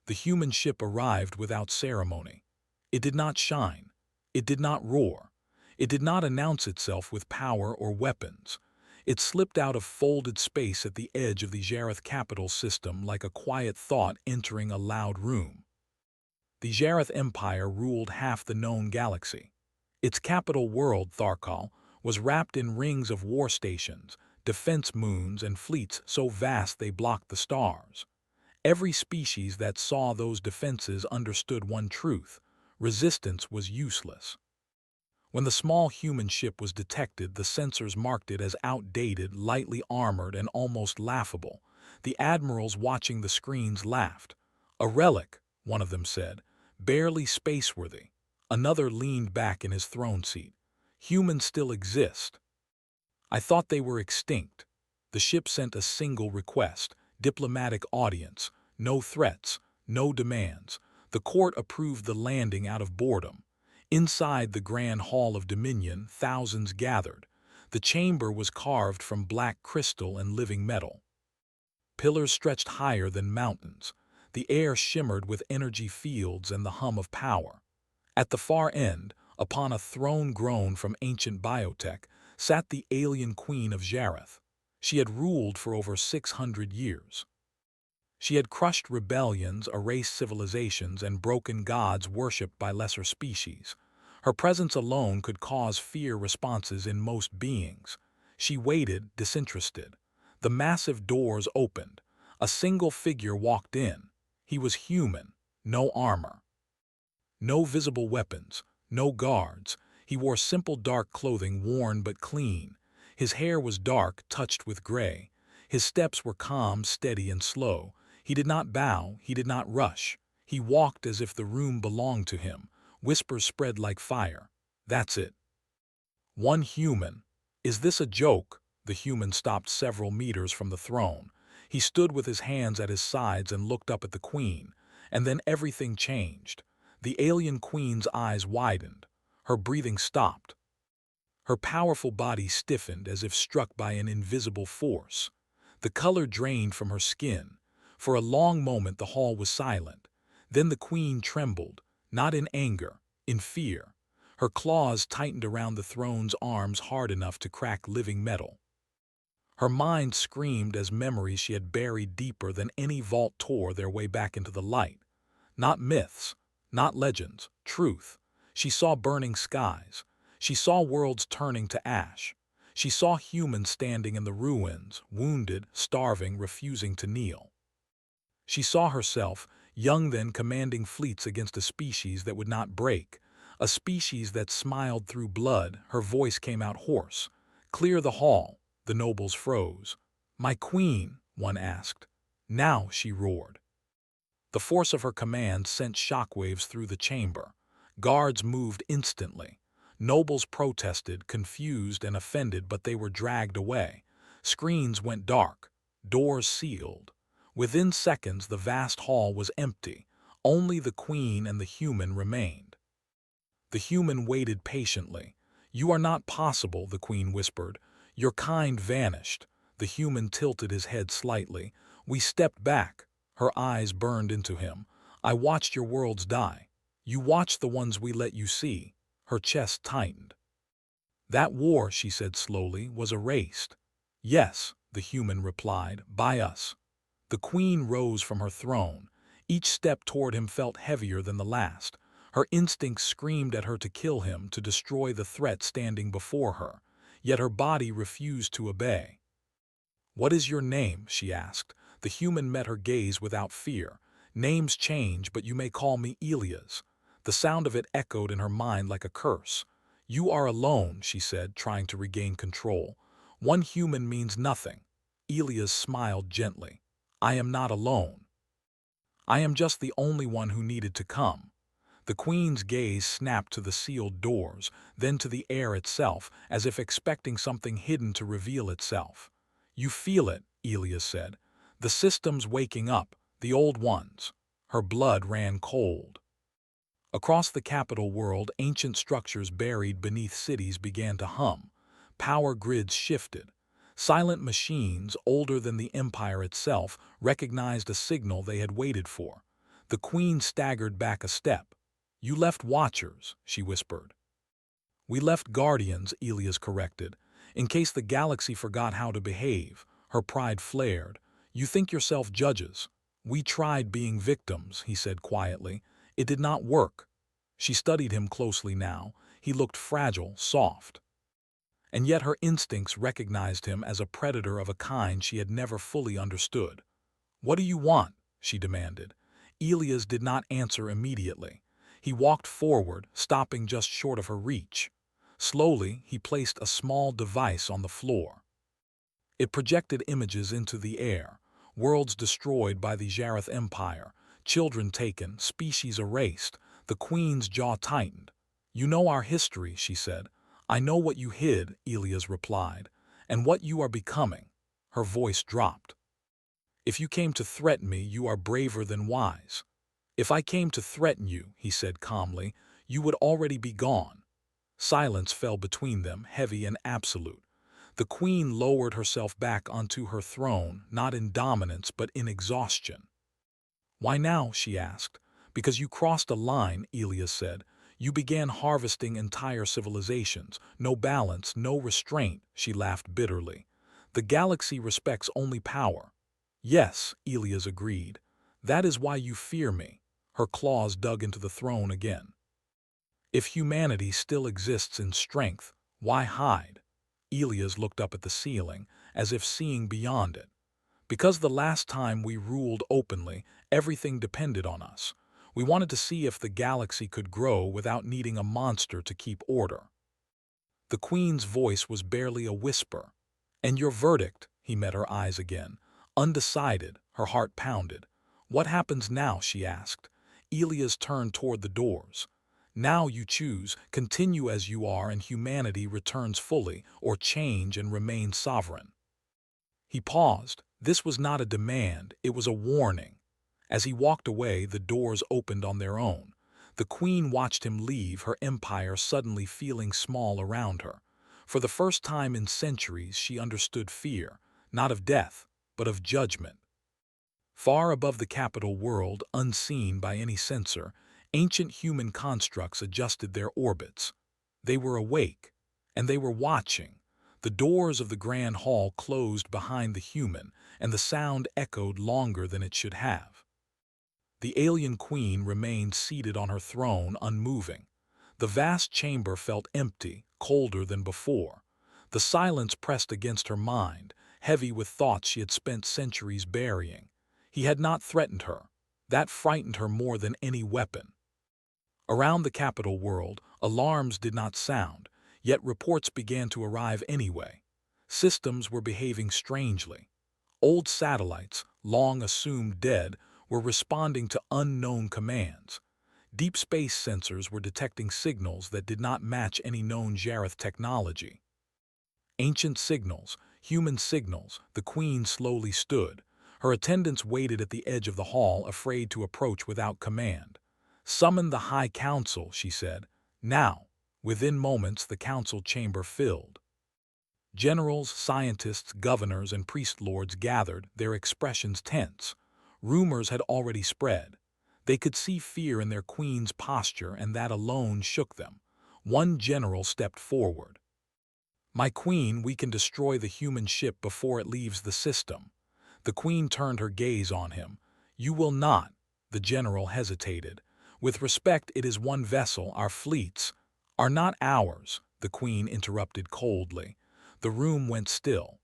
The human ship arrived without ceremony. It did not shine. It did not roar. It did not announce itself with power or weapons. It slipped out of folded space at the edge of the Jareth capital system like a quiet thought entering a loud room. The Jareth Empire ruled half the known galaxy. Its capital world, Tharkal, was wrapped in rings of war stations, defense moons, and fleets so vast they blocked the stars. Every species that saw those defenses understood one truth: resistance was useless. When the small human ship was detected, the sensors marked it as outdated, lightly armored, and almost laughable. The admirals watching the screens laughed. "A relic," one of them said, "barely spaceworthy." Another leaned back in his throne seat. "Humans still exist." "I thought they were extinct." The ship sent a single request: diplomatic audience. No threats, no demands. The court approved the landing out of boredom. Inside the grand hall of Dominion, thousands gathered. The chamber was carved from black crystal and living metal. Pillars stretched higher than mountains. The air shimmered with energy fields and the hum of power. At the far end, upon a throne grown from ancient biotech, sat the alien queen of Jareth. She had ruled for over 600 years. She had crushed rebellions, erased civilizations, and broken gods worshipped by lesser species. Her presence alone could cause fear responses in most beings. She waited, disinterested. The massive doors opened. A single figure walked in. He was human, no armor, no visible weapons, no guards. He wore simple dark clothing, worn but clean. His hair was dark, touched with gray. His steps were calm, steady, and slow. He did not bow, he did not rush. He walked as if the room belonged to him. Whispers spread like fire. "That's it. One human. Is this a joke?" The human stopped several meters from the throne. He stood with his hands at his sides and looked up at the queen. And then everything changed. The alien queen's eyes widened. Her breathing stopped. Her powerful body stiffened as if struck by an invisible force. The color drained from her skin. For a long moment the hall was silent. Then the queen trembled, not in anger, in fear. Her claws tightened around the throne's arms hard enough to crack living metal. Her mind screamed as memories she had buried deeper than any vault tore their way back into the light. Not myths, not legends, truth. She saw burning skies. She saw worlds turning to ash. She saw humans standing in the ruins, wounded, starving, refusing to kneel. She saw herself, young then, commanding fleets against a species that would not break, a species that smiled through blood. Her voice came out hoarse. "Clear the hall." The nobles froze. "My queen," one asked. "Now," she roared. The force of her command sent shockwaves through the chamber. Guards moved instantly. Nobles protested, confused and offended, but they were dragged away. Screens went dark. Doors sealed. Within seconds, the vast hall was empty. Only the queen and the human remained. The human waited patiently. "You are not possible," the queen whispered. "Your kind vanished." The human tilted his head slightly. "We stepped back." Her eyes burned into him. "I watched your worlds die. You watched the ones we let you see." Her chest tightened. "That war," she said slowly, "was erased." "Yes," the human replied, "by us." The queen rose from her throne. Each step toward him felt heavier than the last. Her instincts screamed at her to kill him, to destroy the threat standing before her. Yet her body refused to obey. "What is your name?" she asked. The human met her gaze without fear. "Names change, but you may call me Elias." The sound of it echoed in her mind like a curse. "You are alone," she said, trying to regain control. "One human means nothing." Elias smiled gently. "I am not alone. I am just the only one who needed to come." The queen's gaze snapped to the sealed doors, then to the air itself, as if expecting something hidden to reveal itself. "You feel it," Elias said. "The system's waking up, the old ones." Her blood ran cold. Across the capital world, ancient structures buried beneath cities began to hum. Power grids shifted. Silent machines, older than the empire itself, recognized a signal they had waited for. The queen staggered back a step. "You left watchers," she whispered. "We left guardians," Elias corrected, "in case the galaxy forgot how to behave." Her pride flared. "You think yourself judges." "We tried being victims," he said quietly. "It did not work." She studied him closely now. He looked fragile, soft. And yet her instincts recognized him as a predator of a kind she had never fully understood. "What do you want?" she demanded. Elias did not answer immediately. He walked forward, stopping just short of her reach. Slowly, he placed a small device on the floor. It projected images into the air, worlds destroyed by the Jareth Empire, children taken, species erased. The queen's jaw tightened. "You know our history," she said. "I know what you hid," Elias replied, "and what you are becoming." Her voice dropped. "If you came to threaten me, you are braver than wise." "If I came to threaten you," he said calmly, "you would already be gone." Silence fell between them, heavy and absolute. The queen lowered herself back onto her throne, not in dominance but in exhaustion. "Why now?" she asked. "Because you crossed a line," Elias said. "You began harvesting entire civilizations. No balance, no restraint." She laughed bitterly. "The galaxy respects only power." "Yes," Elias agreed. "That is why you fear me." Her claws dug into the throne again. "If humanity still exists in strength, why hide?" Elias looked up at the ceiling, as if seeing beyond it. "Because the last time we ruled openly, everything depended on us. We wanted to see if the galaxy could grow without needing a monster to keep order." The queen's voice was barely a whisper. "And your verdict?" He met her eyes again. Undecided, her heart pounded. "What happens now?" she asked. Elias turned toward the doors. "Now you choose, continue as you are and humanity returns fully, or change and remain sovereign." He paused. This was not a demand, it was a warning. As he walked away, the doors opened on their own. The queen watched him leave, her empire suddenly feeling small around her. For the first time in centuries, she understood fear, not of death, but of judgment. Far above the capital world, unseen by any sensor, ancient human constructs adjusted their orbits. They were awake, and they were watching. The doors of the grand hall closed behind the human, and the sound echoed longer than it should have. The alien queen remained seated on her throne, unmoving. The vast chamber felt empty, colder than before. The silence pressed against her mind, heavy with thoughts she had spent centuries burying. He had not threatened her. That frightened her more than any weapon. Around the capital world, alarms did not sound, yet reports began to arrive anyway. Systems were behaving strangely. Old satellites, long assumed dead, were responding to unknown commands. Deep space sensors were detecting signals that did not match any known Jareth technology. Ancient signals, human signals. The queen slowly stood. Her attendants waited at the edge of the hall, afraid to approach without command. "Summon the High Council," she said. "Now." Within moments, the council chamber filled. Generals, scientists, governors, and priest lords gathered, their expressions tense. Rumors had already spread. They could see fear in their queen's posture, and that alone shook them. One general stepped forward. "My queen, we can destroy the human ship before it leaves the system." The queen turned her gaze on him. "You will not." The general hesitated. "With respect, it is one vessel. Our fleets are not ours," the queen interrupted coldly. The room went still.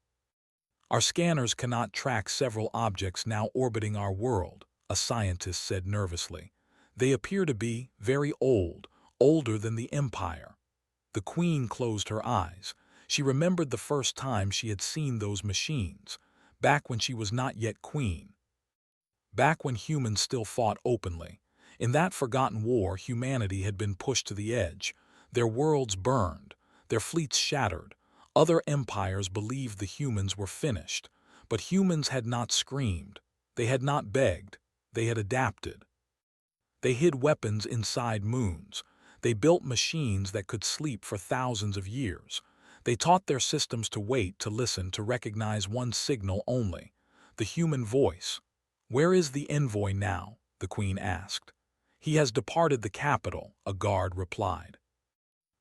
"Our scanners cannot track several objects now orbiting our world," a scientist said nervously. "They appear to be very old, older than the Empire." The queen closed her eyes. She remembered the first time she had seen those machines, back when she was not yet queen. Back when humans still fought openly. In that forgotten war, humanity had been pushed to the edge. Their worlds burned, their fleets shattered. Other empires believed the humans were finished, but humans had not screamed. They had not begged. They had adapted. They hid weapons inside moons. They built machines that could sleep for thousands of years. They taught their systems to wait, to listen, to recognize one signal only: the human voice. "Where is the envoy now?" the Queen asked. "He has departed the capital," a guard replied.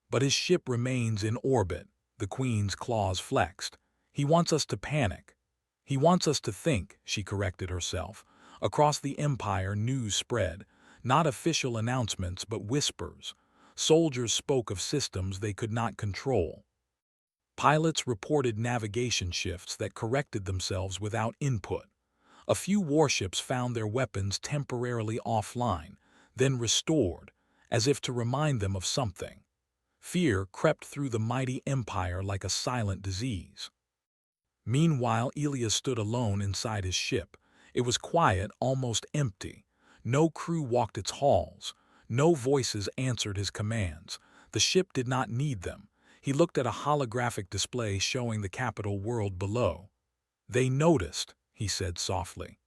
"But his ship remains in orbit," the Queen's claws flexed. "He wants us to panic. He wants us to think," she corrected herself. Across the Empire, news spread, not official announcements but whispers. Soldiers spoke of systems they could not control. Pilots reported navigation shifts that corrected themselves without input. A few warships found their weapons temporarily offline, then restored, as if to remind them of something. Fear crept through the mighty empire like a silent disease. Meanwhile, Elias stood alone inside his ship. It was quiet, almost empty. No crew walked its halls. No voices answered his commands. The ship did not need them. He looked at a holographic display showing the capital world below. "They noticed," he said softly.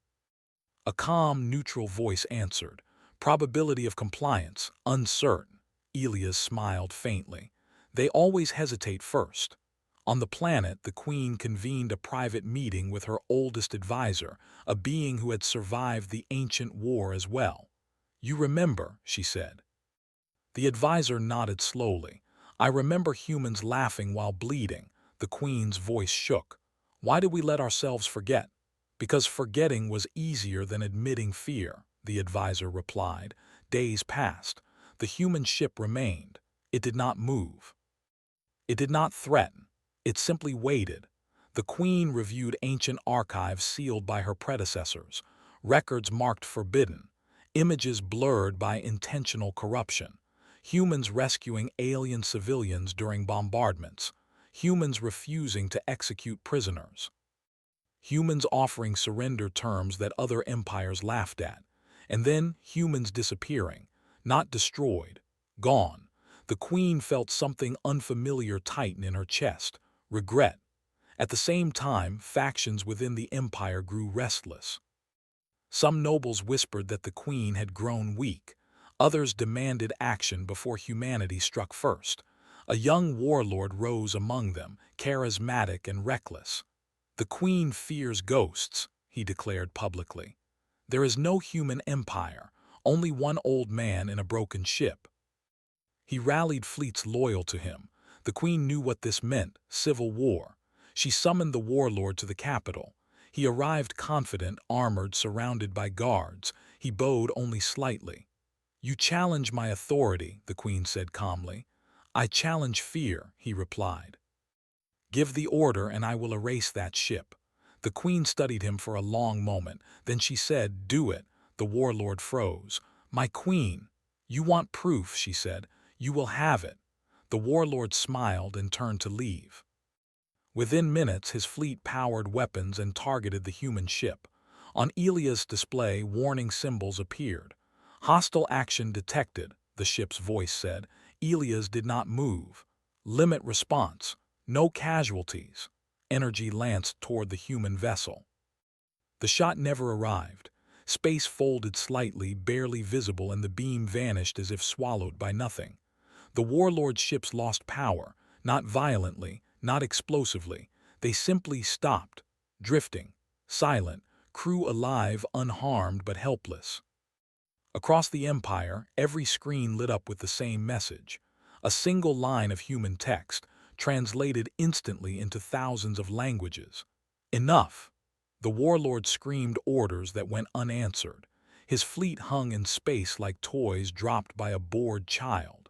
A calm, neutral voice answered. "Probability of compliance, uncertain." Elias smiled faintly. "They always hesitate first." On the planet, the Queen convened a private meeting with her oldest advisor, a being who had survived the ancient war as well. "You remember," she said. The advisor nodded slowly. "I remember humans laughing while bleeding." The Queen's voice shook. "Why did we let ourselves forget?" "Because forgetting was easier than admitting fear," the advisor replied. Days passed. The human ship remained. It did not move. It did not threaten. It simply waited. The Queen reviewed ancient archives sealed by her predecessors, records marked forbidden, images blurred by intentional corruption, humans rescuing alien civilians during bombardments, humans refusing to execute prisoners, humans offering surrender terms that other empires laughed at, and then humans disappearing, not destroyed, gone. The Queen felt something unfamiliar tighten in her chest, regret. At the same time, factions within the empire grew restless. Some nobles whispered that the Queen had grown weak. Others demanded action before humanity struck first. A young warlord rose among them, charismatic and reckless. "The Queen fears ghosts," he declared publicly. "There is no human empire, only one old man in a broken ship." He rallied fleets loyal to him. The Queen knew what this meant, civil war. She summoned the warlord to the capital. He arrived confident, armored, surrounded by guards. He bowed only slightly. "You challenge my authority," the Queen said calmly. "I challenge fear," he replied. "Give the order and I will erase that ship." The Queen studied him for a long moment. Then she said, "Do it." The warlord froze. "My Queen." "You want proof," she said. "You will have it." The warlord smiled and turned to leave. Within minutes, his fleet powered weapons and targeted the human ship. On Elias' display, warning symbols appeared. "Hostile action detected," the ship's voice said. Elias did not move. "Limit response. No casualties." Energy lanced toward the human vessel. The shot never arrived. Space folded slightly, barely visible, and the beam vanished as if swallowed by nothing. The warlord's ships lost power, not violently, not explosively. They simply stopped, drifting, silent, crew alive, unharmed but helpless. Across the Empire, every screen lit up with the same message. A single line of human text, translated instantly into thousands of languages. "Enough!" The warlord screamed orders that went unanswered. His fleet hung in space like toys dropped by a bored child.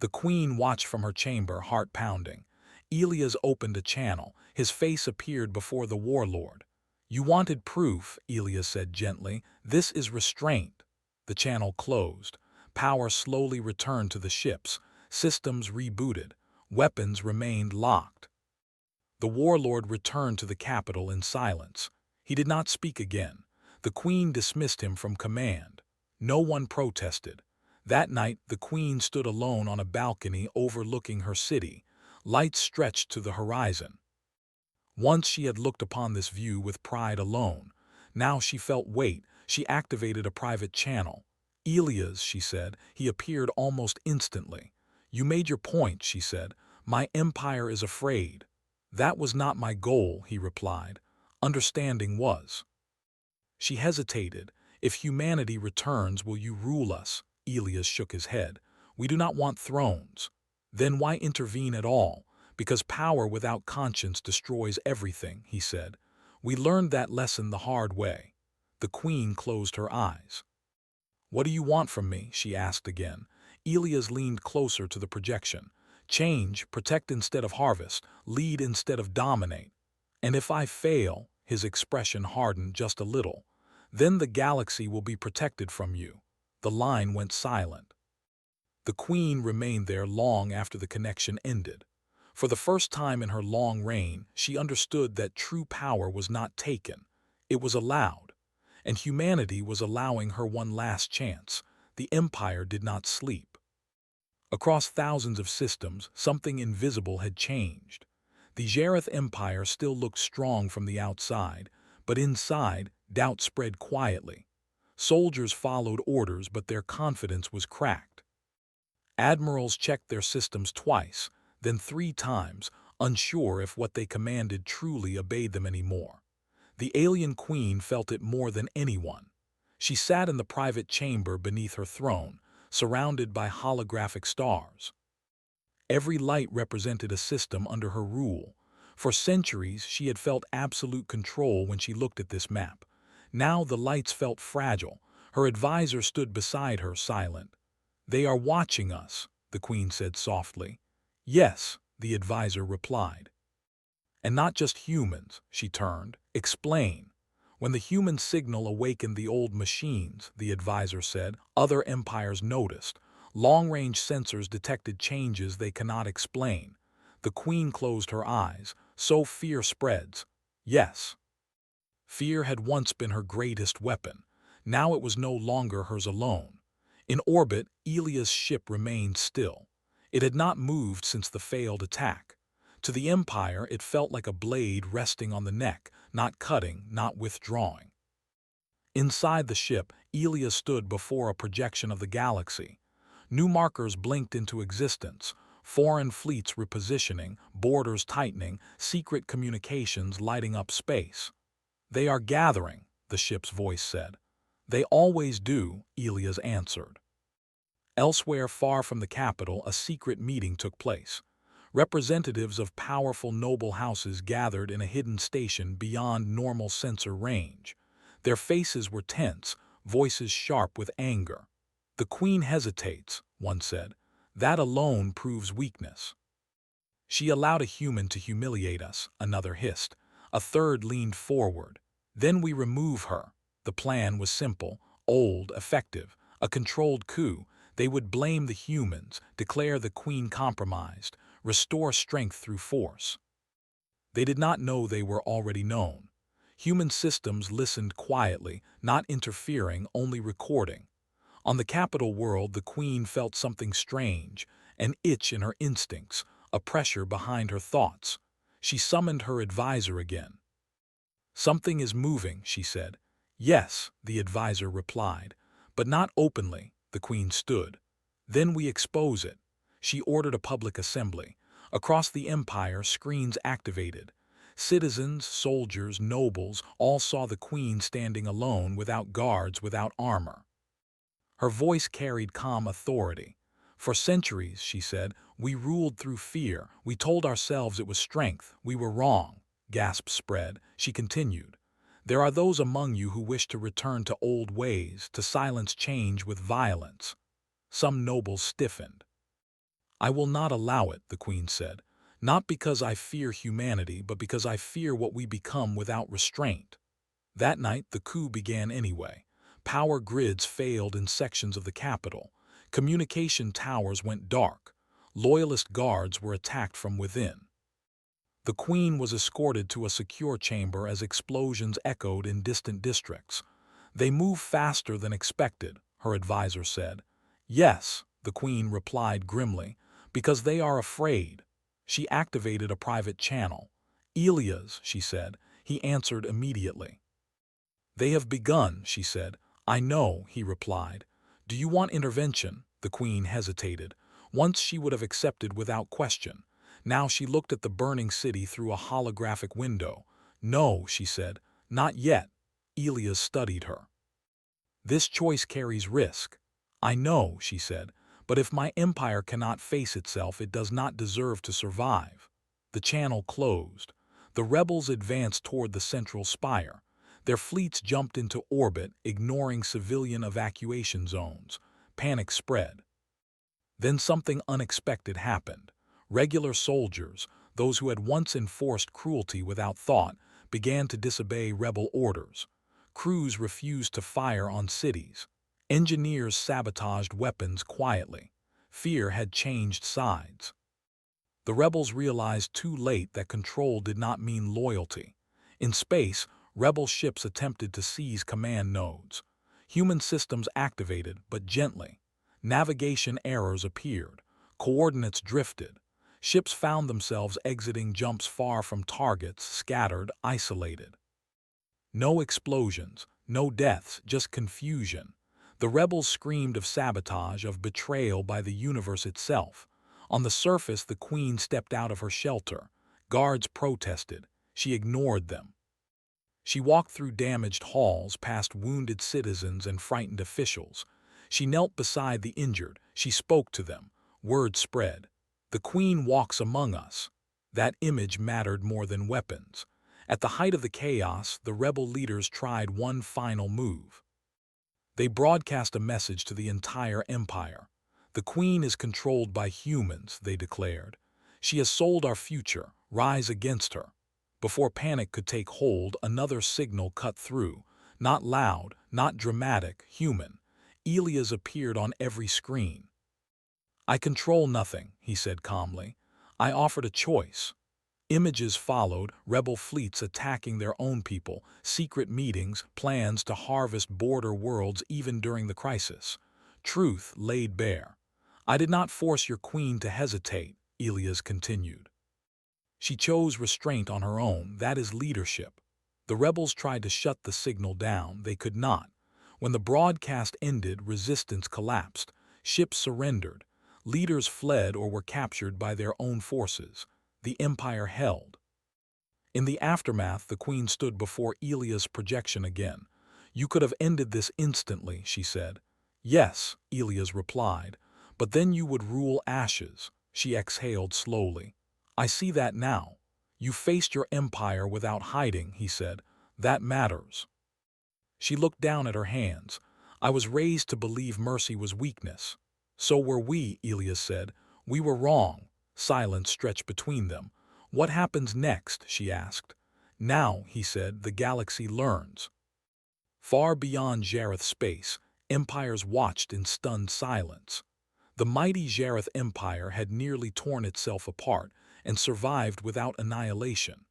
The Queen watched from her chamber, heart pounding. Elias opened a channel. His face appeared before the warlord. "You wanted proof," Elias said gently. "This is restraint." The channel closed. Power slowly returned to the ships. Systems rebooted. Weapons remained locked. The warlord returned to the capital in silence. He did not speak again. The Queen dismissed him from command. No one protested. That night, the Queen stood alone on a balcony overlooking her city. Lights stretched to the horizon. Once she had looked upon this view with pride alone. Now she felt weight. She activated a private channel. "Elias," she said. He appeared almost instantly. "You made your point," she said. "My empire is afraid." "That was not my goal," he replied. "Understanding was." She hesitated. If humanity returns, will you rule us? Elias shook his head. We do not want thrones. Then why intervene at all? Because power without conscience destroys everything, he said. We learned that lesson the hard way. The queen closed her eyes. What do you want from me? She asked again. Elias leaned closer to the projection. Change, protect instead of harvest, lead instead of dominate. And if I fail, his expression hardened just a little, then the galaxy will be protected from you. The line went silent. The queen remained there long after the connection ended. For the first time in her long reign, she understood that true power was not taken. It was allowed. And humanity was allowing her one last chance. The Empire did not sleep. Across thousands of systems, something invisible had changed. The Jareth Empire still looked strong from the outside, but inside, doubt spread quietly. Soldiers followed orders, but their confidence was cracked. Admirals checked their systems twice, then 3 times, unsure if what they commanded truly obeyed them anymore. The alien queen felt it more than anyone. She sat in the private chamber beneath her throne, surrounded by holographic stars. Every light represented a system under her rule. For centuries, she had felt absolute control when she looked at this map. Now the lights felt fragile. Her advisor stood beside her, silent. They are watching us, the queen said softly. Yes, the advisor replied. And not just humans, she turned. Explain. When the human signal awakened the old machines, the advisor said, other empires noticed. Long-range sensors detected changes they cannot explain. The queen closed her eyes. So fear spreads. Yes. Fear had once been her greatest weapon. Now it was no longer hers alone. In orbit, Elia's ship remained still. It had not moved since the failed attack. To the Empire, it felt like a blade resting on the neck, not cutting, not withdrawing. Inside the ship, Elia stood before a projection of the galaxy. New markers blinked into existence, foreign fleets repositioning, borders tightening, secret communications lighting up space. They are gathering, the ship's voice said. They always do, Elias answered. Elsewhere, far from the capital, a secret meeting took place. Representatives of powerful noble houses gathered in a hidden station beyond normal sensor range. Their faces were tense, voices sharp with anger. The queen hesitates, one said. That alone proves weakness. She allowed a human to humiliate us, another hissed. A third leaned forward. Then we remove her. The plan was simple, old, effective. A controlled coup. They would blame the humans, declare the queen compromised, restore strength through force. They did not know they were already known. Human systems listened quietly, not interfering, only recording. On the capital world, the queen felt something strange, an itch in her instincts, a pressure behind her thoughts. She summoned her advisor again. Something is moving, she said. Yes, the advisor replied, but not openly, the queen stood. Then we expose it. She ordered a public assembly. Across the empire, screens activated. Citizens, soldiers, nobles, all saw the queen standing alone, without guards, without armor. Her voice carried calm authority. For centuries, she said, we ruled through fear. We told ourselves it was strength. We were wrong. Gasps spread. She continued. There are those among you who wish to return to old ways, to silence change with violence. Some nobles stiffened. I will not allow it, the queen said, not because I fear humanity, but because I fear what we become without restraint. That night, the coup began anyway. Power grids failed in sections of the capital. Communication towers went dark. Loyalist guards were attacked from within. The queen was escorted to a secure chamber as explosions echoed in distant districts. They move faster than expected, her advisor said. Yes, the queen replied grimly, because they are afraid. She activated a private channel. Elias, she said. He answered immediately. They have begun, she said. I know, he replied. Do you want intervention? The queen hesitated. Once she would have accepted without question. Now she looked at the burning city through a holographic window. No, she said, not yet. Elias studied her. This choice carries risk. I know, she said, but if my empire cannot face itself, it does not deserve to survive. The channel closed. The rebels advanced toward the central spire. Their fleets jumped into orbit, ignoring civilian evacuation zones. Panic spread. Then something unexpected happened. Regular soldiers, those who had once enforced cruelty without thought, began to disobey rebel orders. Crews refused to fire on cities. Engineers sabotaged weapons quietly. Fear had changed sides. The rebels realized too late that control did not mean loyalty. In space, rebel ships attempted to seize command nodes. Human systems activated, but gently. Navigation errors appeared. Coordinates drifted. Ships found themselves exiting jumps far from targets, scattered, isolated. No explosions, no deaths, just confusion. The rebels screamed of sabotage, of betrayal by the universe itself. On the surface, the queen stepped out of her shelter. Guards protested. She ignored them. She walked through damaged halls, past wounded citizens and frightened officials. She knelt beside the injured. She spoke to them. Word spread. The queen walks among us. That image mattered more than weapons. At the height of the chaos, the rebel leaders tried one final move. They broadcast a message to the entire empire. The queen is controlled by humans, they declared. She has sold our future. Rise against her. Before panic could take hold, another signal cut through. Not loud, not dramatic, human. Elias appeared on every screen. I control nothing, he said calmly. I offered a choice. Images followed, rebel fleets attacking their own people, secret meetings, plans to harvest border worlds even during the crisis. Truth laid bare. I did not force your queen to hesitate, Elias continued. She chose restraint on her own. That is leadership. The rebels tried to shut the signal down. They could not. When the broadcast ended, resistance collapsed. Ships surrendered. Leaders fled or were captured by their own forces. The empire held. In the aftermath, the queen stood before Elias' projection again. You could have ended this instantly, she said. Yes, Elias replied, but then you would rule ashes. She exhaled slowly. I see that now. You faced your empire without hiding, he said. That matters. She looked down at her hands. I was raised to believe mercy was weakness. So were we, Elias said. We were wrong. Silence stretched between them. What happens next? She asked. Now, he said, the galaxy learns. Far beyond Jareth space, empires watched in stunned silence. The mighty Jareth Empire had nearly torn itself apart and survived without annihilation,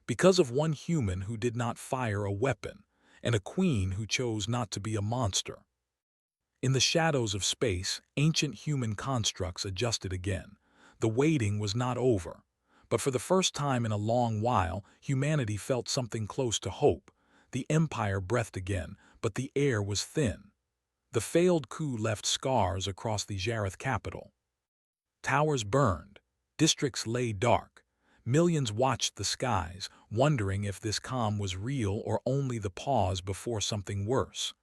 because of one human who did not fire a weapon, and a queen who chose not to be a monster. In the shadows of space, ancient human constructs adjusted again. The waiting was not over, but for the first time in a long while, humanity felt something close to hope. The empire breathed again, but the air was thin. The failed coup left scars across the Jareth capital. Towers burned. Districts lay dark. Millions watched the skies, wondering if this calm was real or only the pause before something worse.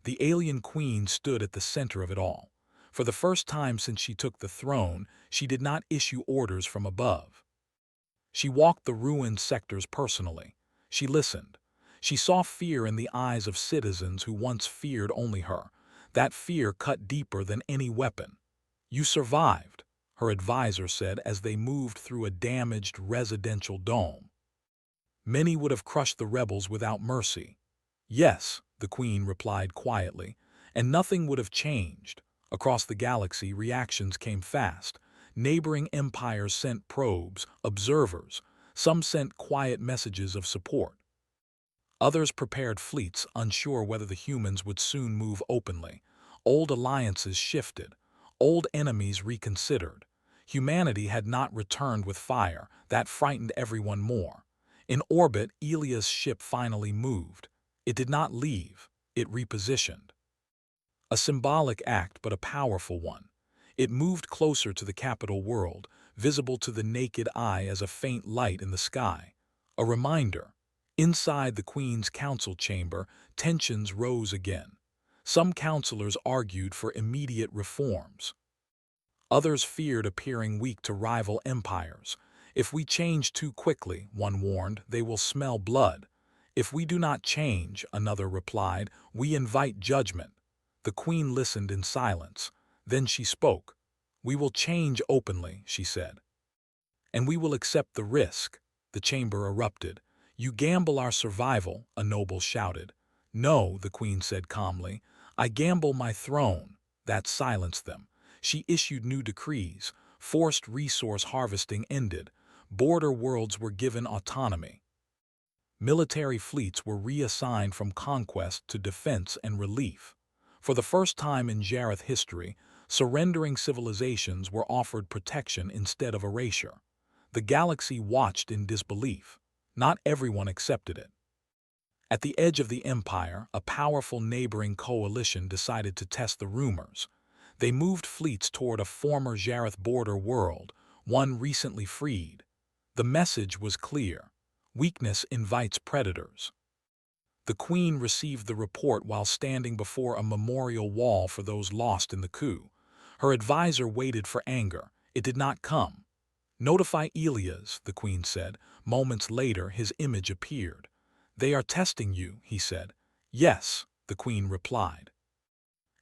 The alien queen stood at the center of it all. For the first time since she took the throne, she did not issue orders from above. She walked the ruined sectors personally. She listened. She saw fear in the eyes of citizens who once feared only her. That fear cut deeper than any weapon. You survived, her advisor said as they moved through a damaged residential dome. Many would have crushed the rebels without mercy. Yes, the queen replied quietly, and nothing would have changed. Across the galaxy, reactions came fast. Neighboring empires sent probes, observers. Some sent quiet messages of support. Others prepared fleets, unsure whether the humans would soon move openly. Old alliances shifted. Old enemies reconsidered. Humanity had not returned with fire. That frightened everyone more. In orbit, Elias' ship finally moved. It did not leave. It repositioned. A symbolic act, but a powerful one. It moved closer to the capital world, visible to the naked eye as a faint light in the sky. A reminder. Inside the Queen's council chamber, tensions rose again. Some counselors argued for immediate reforms. Others feared appearing weak to rival empires. If we change too quickly, one warned, they will smell blood. If we do not change, another replied, we invite judgment. The queen listened in silence. Then she spoke. We will change openly, she said. And we will accept the risk. The chamber erupted. You gamble our survival, a noble shouted. No, the queen said calmly. I gamble my throne. That silenced them. She issued new decrees. Forced resource harvesting ended. Border worlds were given autonomy. Military fleets were reassigned from conquest to defense and relief. For the first time in Jareth history, surrendering civilizations were offered protection instead of erasure. The galaxy watched in disbelief. Not everyone accepted it. At the edge of the empire, a powerful neighboring coalition decided to test the rumors. They moved fleets toward a former Jareth border world, one recently freed. The message was clear. Weakness invites predators. The queen received the report while standing before a memorial wall for those lost in the coup. Her advisor waited for anger. It did not come. Notify Elias, the queen said. Moments later, his image appeared. They are testing you, he said. Yes, the queen replied.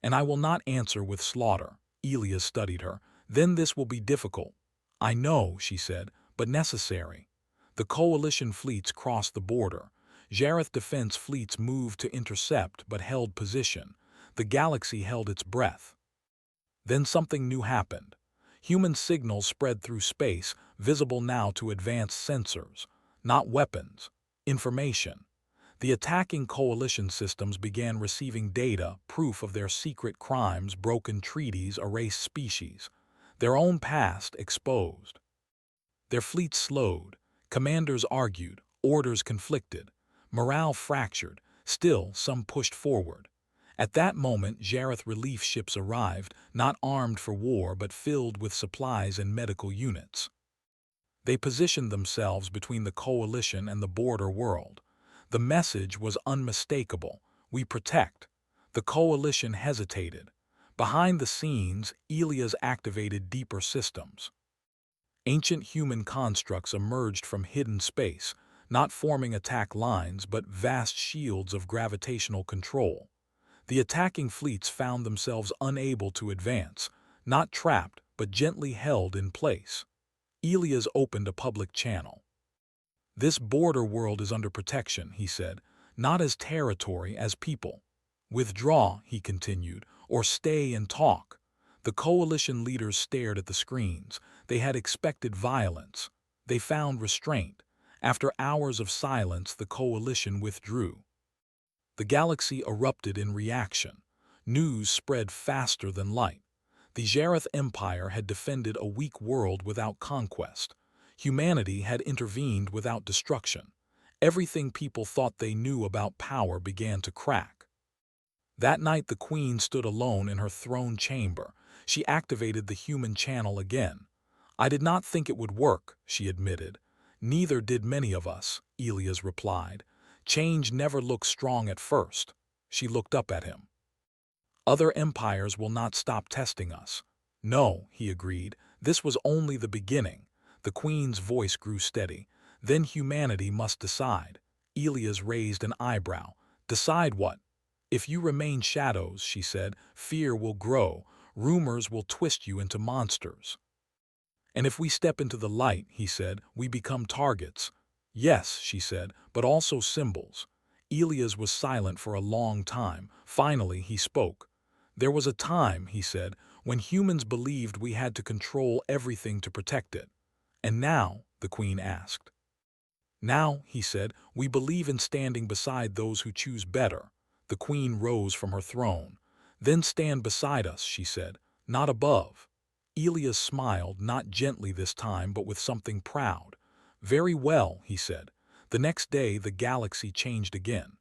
And I will not answer with slaughter. Elias studied her. Then this will be difficult. I know, she said, but necessary. The coalition fleets crossed the border. Jareth defense fleets moved to intercept but held position. The galaxy held its breath. Then something new happened. Human signals spread through space, visible now to advanced sensors. Not weapons. Information. The attacking coalition systems began receiving data, proof of their secret crimes, broken treaties, erased species. Their own past exposed. Their fleets slowed. Commanders argued. Orders conflicted. Morale fractured. Still, some pushed forward. At that moment, Jareth relief ships arrived, not armed for war but filled with supplies and medical units. They positioned themselves between the coalition and the border world. The message was unmistakable. We protect. The coalition hesitated. Behind the scenes, Elias activated deeper systems. Ancient human constructs emerged from hidden space, not forming attack lines but vast shields of gravitational control. The attacking fleets found themselves unable to advance, not trapped but gently held in place. Elias opened a public channel. This border world is under protection, he said, not as territory, as people. Withdraw, he continued, or stay and talk. The coalition leaders stared at the screens. They had expected violence. They found restraint. After hours of silence, the coalition withdrew. The galaxy erupted in reaction. News spread faster than light. The Jareth Empire had defended a weak world without conquest. Humanity had intervened without destruction. Everything people thought they knew about power began to crack. That night the queen stood alone in her throne chamber. She activated the human channel again. I did not think it would work, she admitted. Neither did many of us, Elias replied. Change never looks strong at first. She looked up at him. Other empires will not stop testing us. No, he agreed. This was only the beginning. The queen's voice grew steady. Then humanity must decide. Elias raised an eyebrow. Decide what? If you remain shadows, she said, fear will grow. Rumors will twist you into monsters. And if we step into the light, he said, we become targets. Yes, she said, but also symbols. Elias was silent for a long time. Finally, he spoke. There was a time, he said, when humans believed we had to control everything to protect it. And now, the queen asked. Now, he said, we believe in standing beside those who choose better. The queen rose from her throne. Then stand beside us, she said, not above. Elias smiled, not gently this time, but with something proud. Very well, he said. The next day, the galaxy changed again.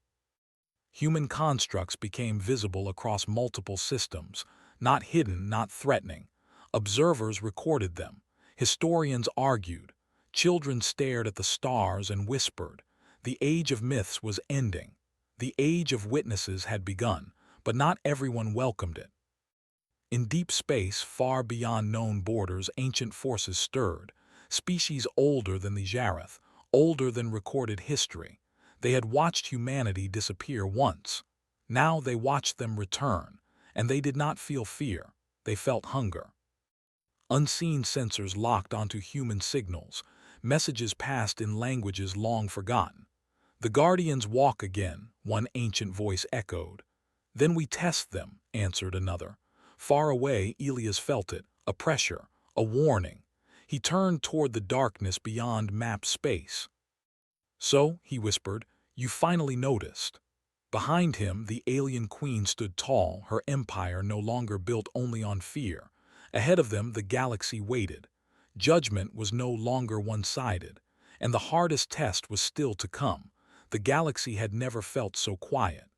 Human constructs became visible across multiple systems, not hidden, not threatening. Observers recorded them. Historians argued. Children stared at the stars and whispered. The age of myths was ending. The age of witnesses had begun. but not everyone welcomed it. In deep space, far beyond known borders, ancient forces stirred, species older than the Jareth, older than recorded history. They had watched humanity disappear once. Now they watched them return, and they did not feel fear, they felt hunger. Unseen sensors locked onto human signals, messages passed in languages long forgotten. "The Guardians walk again," one ancient voice echoed. "Then we test them," answered another. Far away, Elias felt it, a pressure, a warning. He turned toward the darkness beyond map space. "So," he whispered, "you finally noticed." Behind him, the alien queen stood tall, her empire no longer built only on fear. Ahead of them, the galaxy waited. Judgment was no longer one-sided, and the hardest test was still to come. The galaxy had never felt so quiet.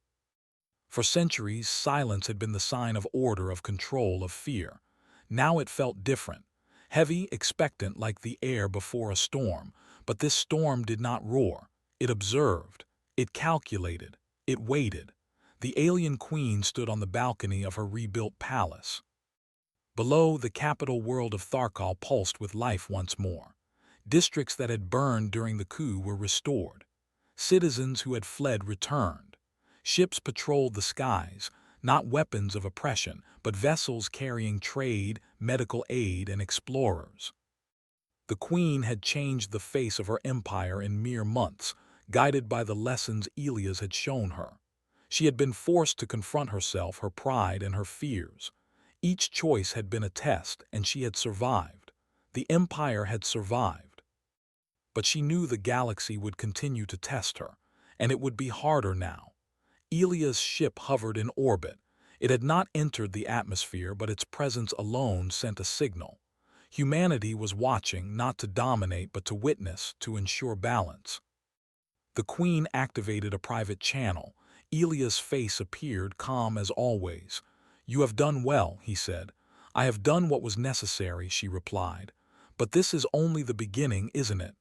For centuries, silence had been the sign of order, of control, of fear. Now it felt different, heavy, expectant, like the air before a storm. But this storm did not roar. It observed. It calculated. It waited. The alien queen stood on the balcony of her rebuilt palace. Below, the capital world of Tharkal pulsed with life once more. Districts that had burned during the coup were restored. Citizens who had fled returned. Ships patrolled the skies, not weapons of oppression, but vessels carrying trade, medical aid, and explorers. The queen had changed the face of her empire in mere months, guided by the lessons Elias had shown her. She had been forced to confront herself, her pride, and her fears. Each choice had been a test, and she had survived. The empire had survived. But she knew the galaxy would continue to test her, and it would be harder now. Elias' ship hovered in orbit. It had not entered the atmosphere, but its presence alone sent a signal. Humanity was watching, not to dominate, but to witness, to ensure balance. The queen activated a private channel. Elias' face appeared, calm as always. "You have done well," he said. "I have done what was necessary," she replied. "But this is only the beginning, isn't it?"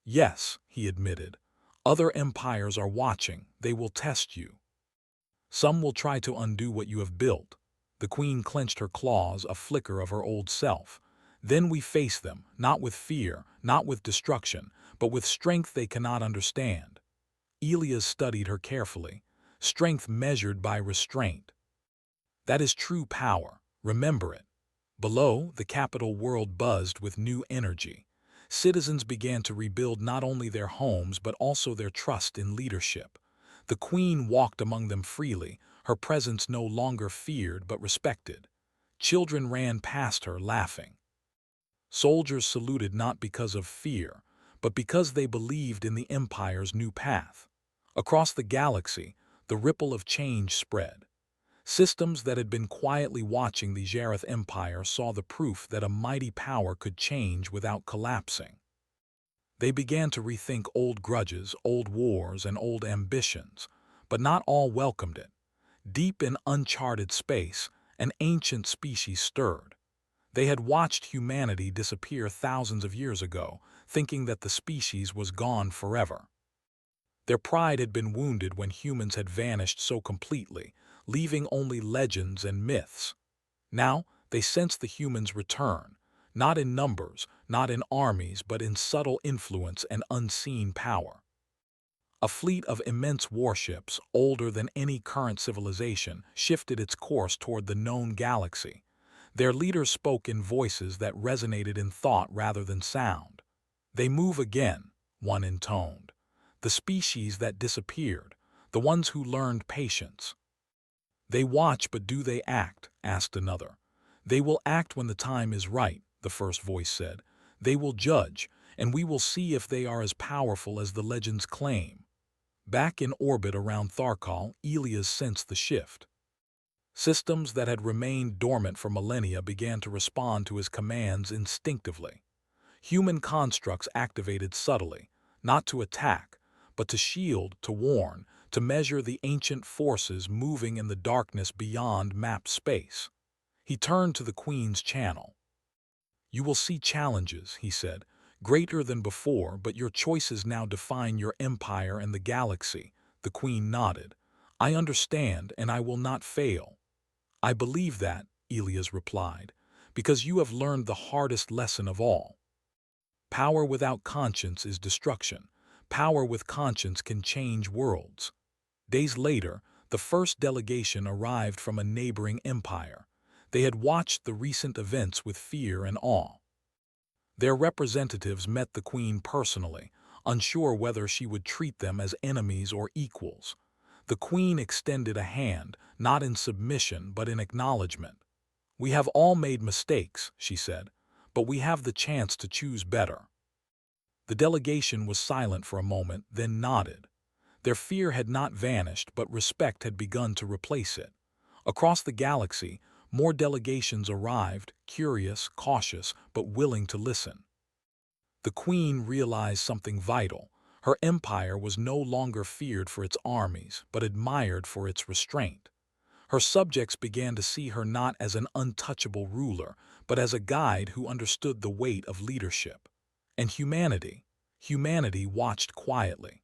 "Yes," he admitted. "Other empires are watching. They will test you. Some will try to undo what you have built." The queen clenched her claws, a flicker of her old self. "Then we face them, not with fear, not with destruction, but with strength they cannot understand." Elias studied her carefully. Strength measured by restraint. That is true power. Remember it. Below, the capital world buzzed with new energy. Citizens began to rebuild not only their homes but also their trust in leadership. The queen walked among them freely, her presence no longer feared but respected. Children ran past her laughing. Soldiers saluted not because of fear, but because they believed in the empire's new path. Across the galaxy, the ripple of change spread. Systems that had been quietly watching the Jareth Empire saw the proof that a mighty power could change without collapsing. They began to rethink old grudges, old wars, and old ambitions, but not all welcomed it. Deep in uncharted space, an ancient species stirred. They had watched humanity disappear thousands of years ago, thinking that the species was gone forever. Their pride had been wounded when humans had vanished so completely, leaving only legends and myths. Now, they sensed the humans' return, not in numbers, not in armies, but in subtle influence and unseen power. A fleet of immense warships, older than any current civilization, shifted its course toward the known galaxy. Their leaders spoke in voices that resonated in thought rather than sound. "They move again," one intoned. "The species that disappeared, the ones who learned patience." "They watch, but do they act?" asked another. "They will act when the time is right," the first voice said. "They will judge, and we will see if they are as powerful as the legends claim." Back in orbit around Tharkal, Elias sensed the shift. Systems that had remained dormant for millennia began to respond to his commands instinctively. Human constructs activated subtly, not to attack, but to shield, to warn, to measure the ancient forces moving in the darkness beyond map space. He turned to the Queen's channel. "You will see challenges," he said, "greater than before, but your choices now define your empire and the galaxy." The Queen nodded. I understand, and I will not fail. I believe that, Elias replied, because you have learned the hardest lesson of all. Power without conscience is destruction. Power with conscience can change worlds. Days later, the first delegation arrived from a neighboring empire. They had watched the recent events with fear and awe. Their representatives met the queen personally, unsure whether she would treat them as enemies or equals. The queen extended a hand, not in submission but in acknowledgement. We have all made mistakes, she said, but we have the chance to choose better. The delegation was silent for a moment, then nodded. Their fear had not vanished, but respect had begun to replace it. Across the galaxy, more delegations arrived, curious, cautious, but willing to listen. The queen realized something vital. Her empire was no longer feared for its armies, but admired for its restraint. Her subjects began to see her not as an untouchable ruler, but as a guide who understood the weight of leadership. And humanity watched quietly.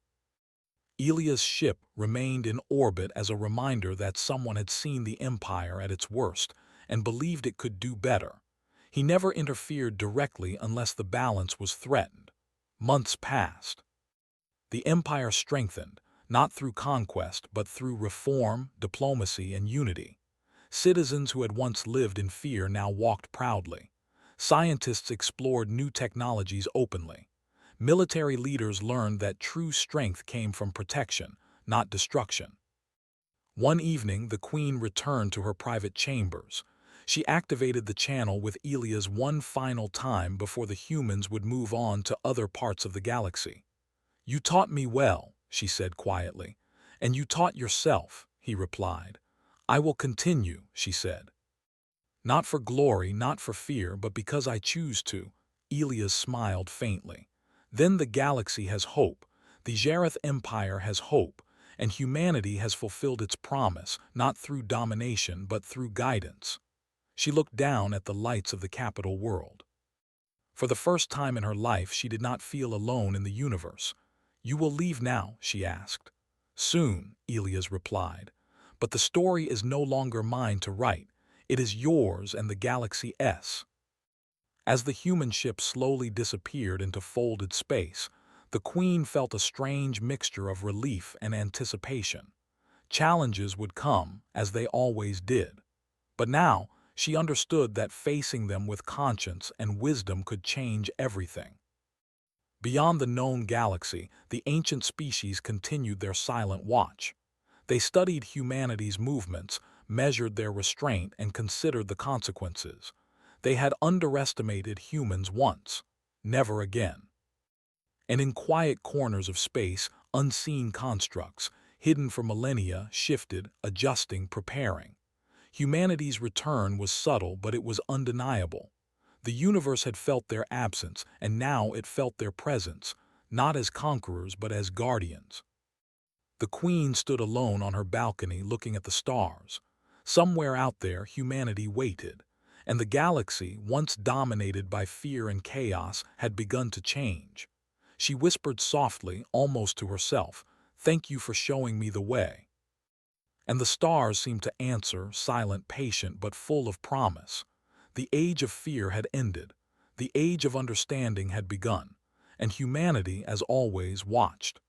Elia's ship remained in orbit as a reminder that someone had seen the Empire at its worst and believed it could do better. He never interfered directly unless the balance was threatened. Months passed. The Empire strengthened, not through conquest but through reform, diplomacy, and unity. Citizens who had once lived in fear now walked proudly. Scientists explored new technologies openly. Military leaders learned that true strength came from protection, not destruction. One evening, the queen returned to her private chambers. She activated the channel with Elias one final time before the humans would move on to other parts of the galaxy. "You taught me well," she said quietly. "And you taught yourself," he replied. "I will continue," she said. "Not for glory, not for fear, but because I choose to." Elias smiled faintly. "Then the galaxy has hope, the Jareth Empire has hope, and humanity has fulfilled its promise, not through domination but through guidance." She looked down at the lights of the capital world. For the first time in her life, she did not feel alone in the universe. "You will leave now?" she asked. "Soon," Elias replied. "But the story is no longer mine to write. It is yours and the galaxy's." As the human ship slowly disappeared into folded space, the queen felt a strange mixture of relief and anticipation. Challenges would come, as they always did. But now, she understood that facing them with conscience and wisdom could change everything. Beyond the known galaxy, the ancient species continued their silent watch. They studied humanity's movements, measured their restraint, and considered the consequences. They had underestimated humans once, never again. And in quiet corners of space, unseen constructs, hidden for millennia, shifted, adjusting, preparing. Humanity's return was subtle, but it was undeniable. The universe had felt their absence, and now it felt their presence, not as conquerors but as guardians. The queen stood alone on her balcony looking at the stars. Somewhere out there, humanity waited, and the galaxy, once dominated by fear and chaos, had begun to change. She whispered softly, almost to herself, "Thank you for showing me the way." And the stars seemed to answer, silent, patient, but full of promise. The age of fear had ended. The age of understanding had begun, and humanity, as always, watched.